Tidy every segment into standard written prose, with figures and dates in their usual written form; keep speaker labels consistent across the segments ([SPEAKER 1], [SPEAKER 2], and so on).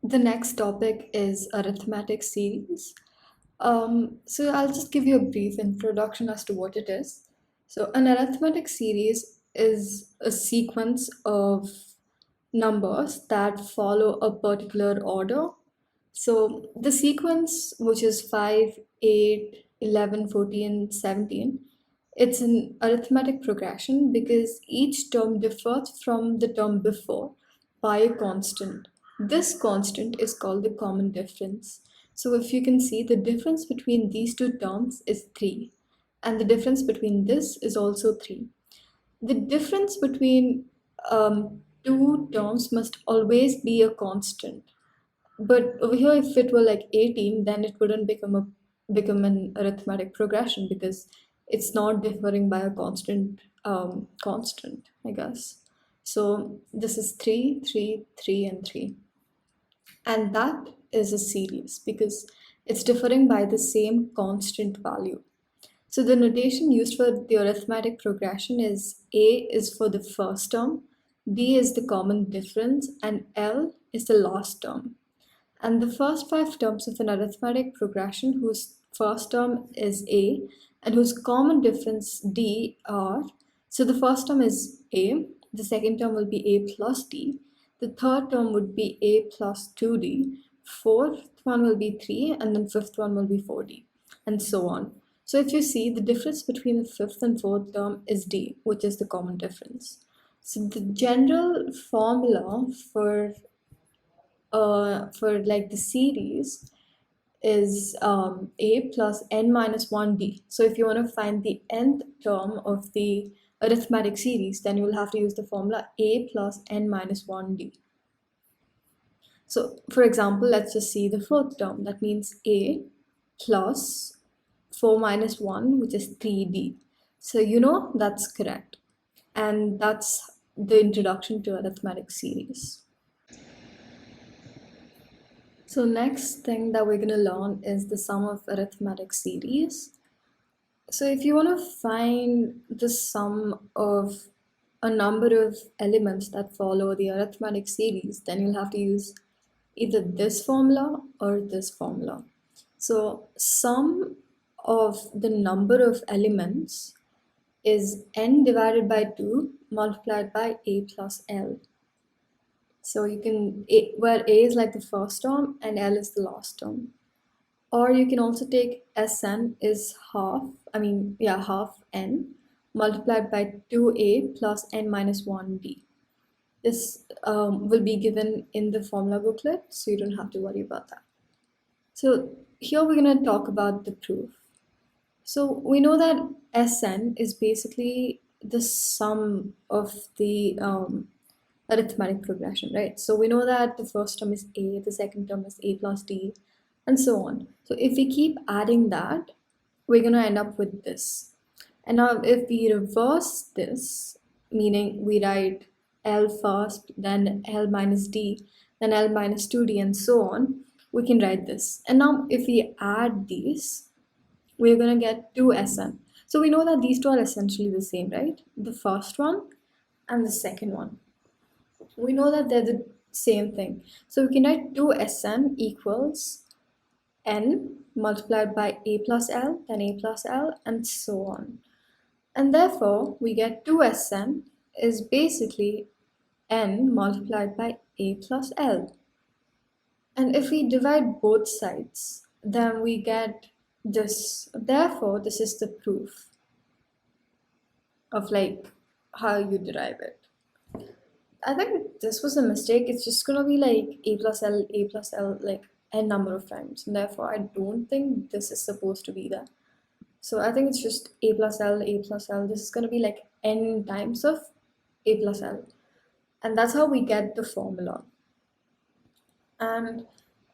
[SPEAKER 1] The next topic is arithmetic series. So I'll just give you a brief introduction as to what it is. So an arithmetic series is a sequence of numbers that follow a particular order. So the sequence, which is 5, 8, 11, 14, 17, it's an arithmetic progression because each term differs from the term before by a constant. This constant is called the common difference. So if you can see, the difference between these two terms is 3, and the difference between this is also 3. The difference between two terms must always be a constant. But over here, if it were like 18, then it wouldn't become an arithmetic progression because it's not differing by a constant, I guess. So this is 3, 3, 3, and 3. And that is a series because it's differing by the same constant value. So the notation used for the arithmetic progression is A is for the first term, D is the common difference, and L is the last term. And the first five terms of an arithmetic progression whose first term is A and whose common difference D are, so the first term is A, the second term will be A plus D, the third term would be A plus 2D, fourth one will be 3, and then fifth one will be 4D, and so on. So if you see, the difference between the fifth and fourth term is D, which is the common difference. So the general formula for like the series is a plus n minus 1d. So if you want to find the nth term of the arithmetic series, then you will have to use the formula a plus n minus 1d. So for example, let's just see the fourth term. That means a plus 4 minus 1, which is 3d. So you know that's correct. And that's the introduction to arithmetic series. So next thing that we're going to learn is the sum of arithmetic series. So if you want to find the sum of a number of elements that follow the arithmetic series, then you'll have to use either this formula or this formula. So sum of the number of elements is n divided by 2 multiplied by a plus l. So you can, where a is like the first term and l is the last term. Or you can also take Sn is half n multiplied by 2a plus n minus 1d. This will be given in the formula booklet, so you don't have to worry about that. So here we're going to talk about the proof. So we know that Sn is basically the sum of the arithmetic progression, right? So we know that the first term is a, the second term is a plus d, and so on. So if we keep adding that, we're going to end up with this. And now if we reverse this, meaning we write L first, then L minus D, then L minus 2D, and so on, we can write this. And now if we add these, we're going to get 2Sn. So we know that these two are essentially the same, right? The first one and the second one. We know that they're the same thing. So we can write 2Sn equals n multiplied by a plus l, then a plus l, and so on. And therefore, we get 2Sn is basically n multiplied by a plus l. And if we divide both sides, then we get this. Therefore, this is the proof of like how you derive it. I think this was a mistake. It's just gonna be like a plus l, like n number of times. And therefore, I don't think this is supposed to be there. So I think it's just a plus l, a plus l. This is gonna be like n times of a plus l. And that's how we get the formula. And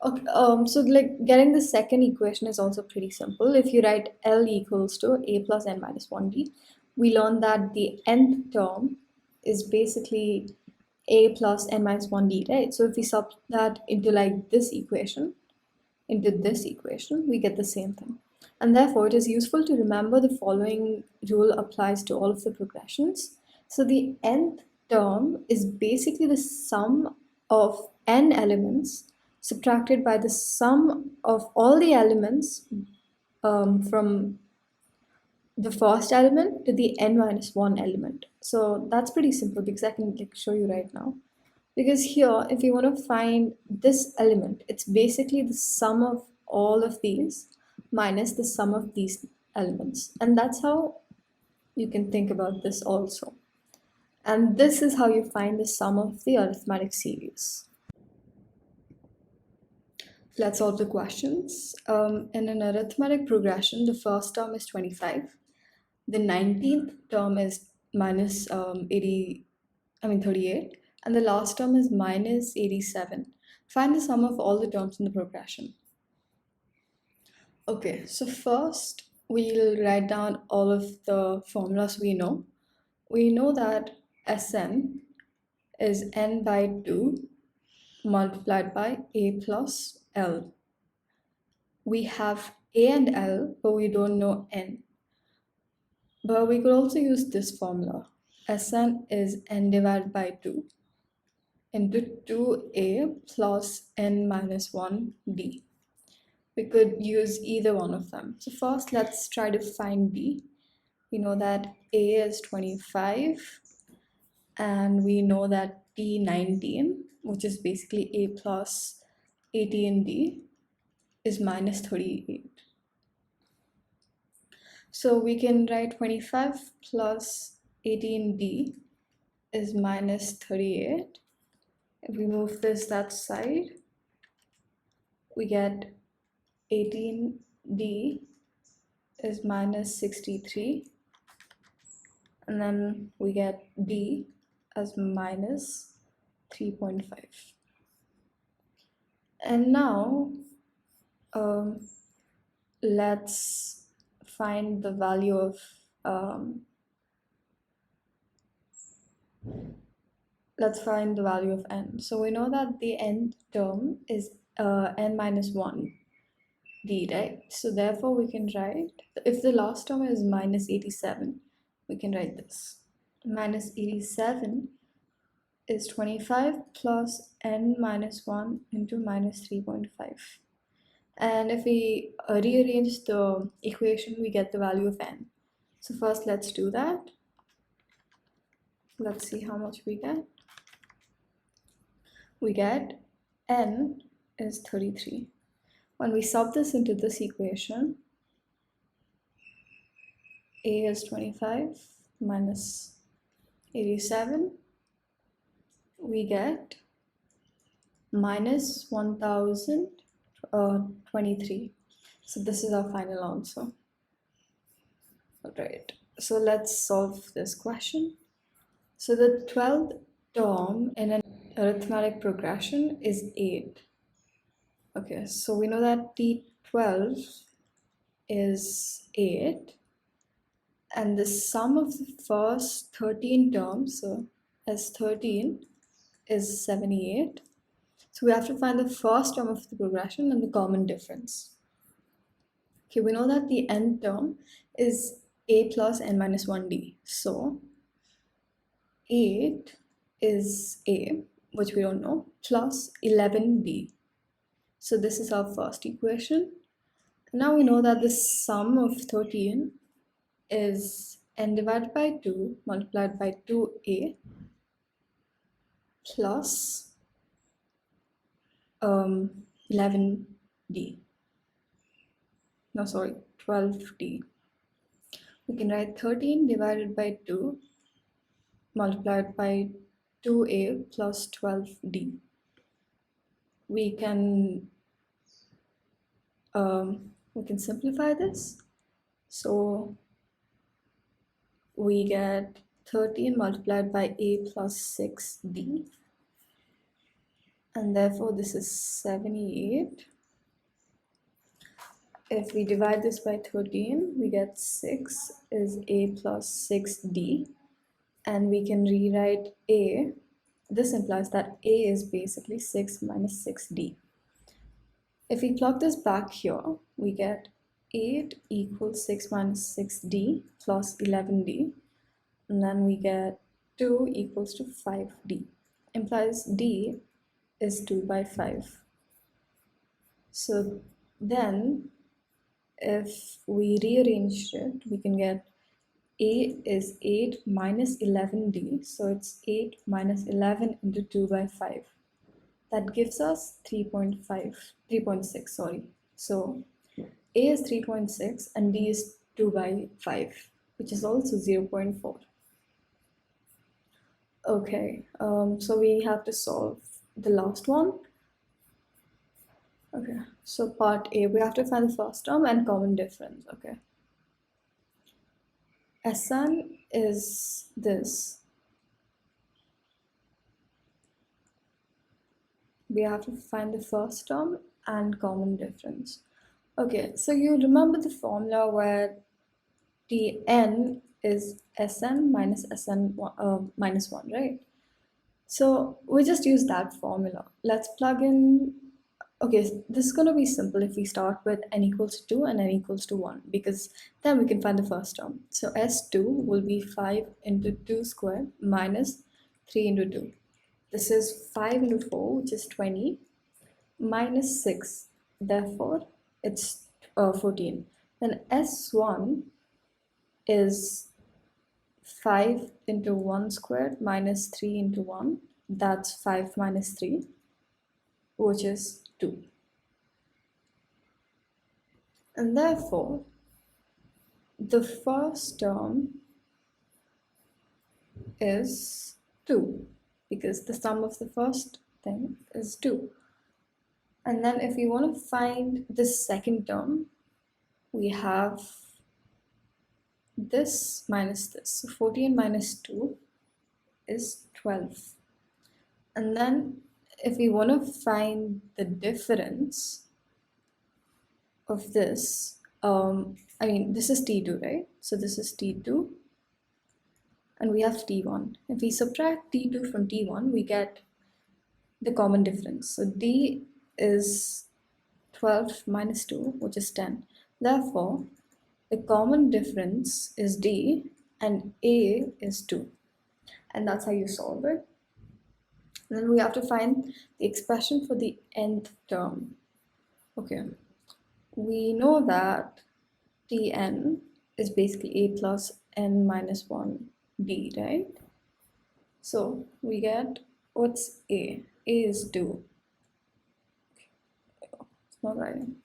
[SPEAKER 1] okay, so like getting the second equation is also pretty simple. If you write L equals to a plus n minus 1d, we learn that the nth term is basically a plus n minus 1d, right? So if we sub that into like this equation, we get the same thing. And therefore, it is useful to remember the following rule applies to all of the progressions. So the nth term is basically the sum of n elements subtracted by the sum of all the elements from the first element to the n minus 1 element. So that's pretty simple because I can show you right now. Because here, if you want to find this element, it's basically the sum of all of these minus the sum of these elements. And that's how you can think about this also. And this is how you find the sum of the arithmetic series. Let's solve the questions. In an arithmetic progression, the first term is 25. The 19th term is minus 38, and the last term is minus 87. Find the sum of all the terms in the progression. Okay, so first we'll write down all of the formulas we know. We know that Sn is n by 2 multiplied by a plus l. We have a and l, but we don't know n. But we could also use this formula. Sn is n divided by 2 into 2a plus n minus 1d. We could use either one of them. So first, let's try to find d. We know that a is 25, and we know that d 19, which is basically a plus 18d, is minus 38. So we can write 25 plus 18d is minus 38. If we move this that side, we get 18d is minus 63, and then we get d as minus 3.5. And now let's find the value of n. So we know that the nth term is n minus 1 d, right? So therefore we can write, if the last term is minus 87, we can write this. Minus 87 is 25 plus n minus 1 into minus 3.5. And if we rearrange the equation, we get the value of n. So first let's do that. Let's see how much we get. We get n is 33. When we sub this into this equation, a is 25 minus 87, we get minus 1023. So this is our final answer. Alright, so let's solve this question. So the 12th term in an arithmetic progression is 8. Okay, so we know that T12 is 8, and the sum of the first 13 terms, so S13, is 78. So we have to find the first term of the progression and the common difference. Okay, we know that the nth term is a plus n minus 1d. So 8 is a, which we don't know, plus 11d. So this is our first equation. Now we know that the sum of 13 is n divided by 2 multiplied by 2a plus 11d. No, sorry, 12d. We can write 13 divided by 2 multiplied by 2a plus 12d. We can simplify this. So we get 13 multiplied by a plus 6d, and therefore this is 78. If we divide this by 13, we get 6 is a plus 6d, and we can rewrite a. This implies that a is basically 6 minus 6d. If we plug this back here, we get 8 equals 6 minus 6d plus 11d, and then we get 2 equals to 5d. Implies d is 2 by 5. So then if we rearrange it, we can get A is 8 minus 11D. So it's 8 minus 11 into 2 by 5. That gives us 3.5, 3.6, sorry. So A is 3.6 and D is 2 by 5, which is also 0.4. Okay, so we have to solve the last one. Okay, so part A, we have to find the first term and common difference. Okay. Sn is this. We have to find the first term and common difference. Okay, so you remember the formula where Tn is Sn minus Sn minus 1, right? So we just use that formula. Let's plug in. Okay, this is going to be simple if we start with n equals to 2 and n equals to 1, because then we can find the first term. So S2 will be 5 into 2 squared minus 3 into 2. This is 5 into 4, which is 20, minus 6. Therefore, it's 14. Then S1 is 5 into 1 squared minus 3 into 1. That's 5 minus 3, which is 2. And therefore, the first term is 2, because the sum of the first thing is 2. And then if we want to find the second term, we have this minus this. So 14 minus 2 is 12. And then if we want to find the difference of this, this is T2, right? So this is T2 and we have T1. If we subtract T2 from T1, we get the common difference. So D is 12 minus 2, which is 10. Therefore, the common difference is D and A is 2. And that's how you solve it. And then we have to find the expression for the nth term. Okay, we know that Tn is basically A plus n minus 1D, right? So we get, what's A? A is 2. It's not writing.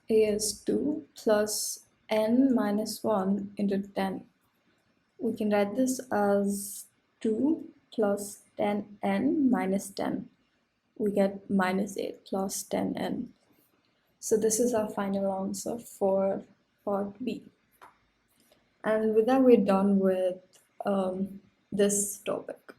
[SPEAKER 1] A is 2 plus n minus 1 into 10. We can write this as 2 plus 10n minus 10. We get minus 8 plus 10n. So this is our final answer for part B. And with that, we're done with this topic.